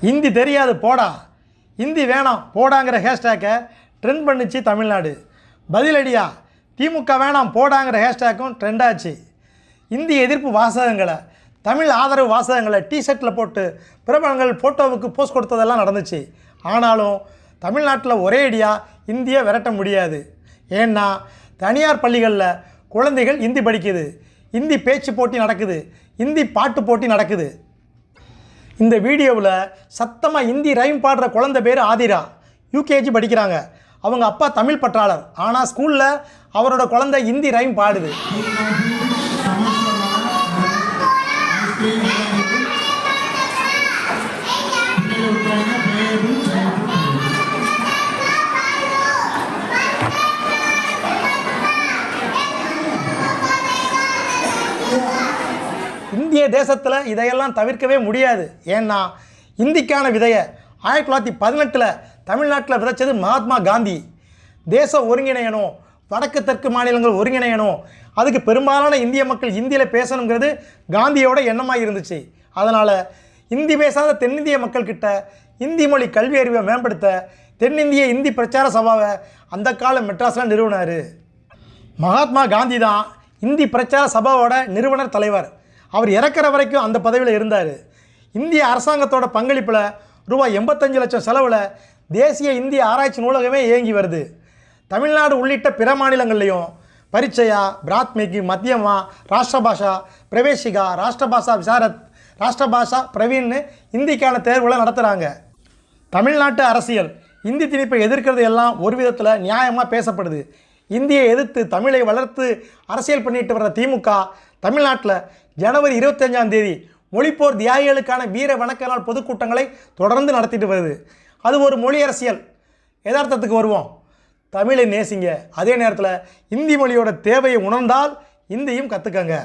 ஹிந்தி தெரியாது போடா, ஹிந்தி வேணாம் போடாங்கிற ஹேஷ்டேக்கை ட்ரெண்ட் பண்ணிச்சு தமிழ்நாடு. பதிலடியா திமுக வேணாம் போடாங்கிற ஹேஷ்டேக்கும் ட்ரெண்ட் ஆச்சு. இந்தி எதிர்ப்பு வாசகங்களை, தமிழ் ஆதரவு வாசகங்களை டிஷர்ட்டில் போட்டு பிரபலங்கள் ஃபோட்டோவுக்கு போஸ்ட் கொடுத்ததெல்லாம் நடந்துச்சு. ஆனாலும் தமிழ்நாட்டில் ஒரே அடியாக இந்தியை விரட்ட முடியாது. ஏன்னா தனியார் பள்ளிகளில் குழந்தைகள் ஹிந்தி படிக்குது, ஹிந்தி பேச்சு போட்டி நடக்குது, ஹிந்தி பாட்டு போட்டி நடக்குது. இந்த வீடியோவில் சத்தமாக ஹிந்தி ரைம் பாடுற குழந்தை பேர் ஆதிரா, யூகேஜி படிக்கிறாங்க. அவங்க அப்பா தமிழ் பற்றாளர், ஆனால் ஸ்கூலில் அவரோட குழந்தை ஹிந்தி ரைம் பாடுது. இந்திய தேசத்தில் இதையெல்லாம் தவிர்க்கவே முடியாது. ஏன்னா இந்திக்கான விதையை 1918 தமிழ்நாட்டில் விதைச்சது மகாத்மா காந்தி. தேசம் ஒருங்கிணையணும், வடக்கு தெற்கு மாநிலங்கள் ஒருங்கிணையணும், அதுக்கு பெரும்பாலான இந்திய மக்கள் இந்தியில் பேசணுங்கிறது காந்தியோட எண்ணமாக இருந்துச்சு. அதனால் இந்தி பேசாத தென்னிந்திய மக்கள்கிட்ட இந்தி மொழி கல்வி அறிவை மேம்படுத்த தென்னிந்திய இந்தி பிரச்சார சபாவை அந்த கால மெட்ராஸில் நிறுவனார். மகாத்மா காந்தி தான் இந்தி பிரச்சார சபாவோட நிறுவனர் தலைவர். அவர் இறக்குற வரைக்கும் அந்த பதவியில் இருந்தார். இந்திய அரசாங்கத்தோட பங்களிப்பில் ரூபாய் 85 லட்சம் செலவில் தேசிய இந்திய ஆராய்ச்சி நூலகமே இயங்கி வருது. தமிழ்நாடு உள்ளிட்ட பிற மாநிலங்கள்லேயும் பரிச்சயா, பிராத்மிக், மத்தியமா, ராஷ்டிரபாஷா, பிரவேசிகா, ராஷ்டிரபாஷா விசாரத், ராஷ்டிரபாஷா பிரவீன்னு இந்திக்கான தேர்வுகளை நடத்துகிறாங்க. தமிழ்நாட்டு அரசியல் இந்தி திணிப்பை எதிர்க்கிறது எல்லாம் ஒரு விதத்தில் நியாயமாக பேசப்படுது. இந்தியை எதிர்த்து தமிழை வளர்த்து அரசியல் பண்ணிட்டு வர்ற திமுக தமிழ்நாட்டில் ஜனவரி 25ஆம் தேதி மொழிப்போர் தியாகிகளுக்கான வீர வணக்க நாள் பொதுக்கூட்டங்களை தொடர்ந்து நடத்திட்டு வருது. அது ஒரு மொழி அரசியல். யதார்த்தத்துக்கு வருவோம். தமிழை நேசிங்க, அதே நேரத்தில் இந்தி மொழியோட தேவையை உணர்ந்தால் இந்தியும் கற்றுக்கங்க.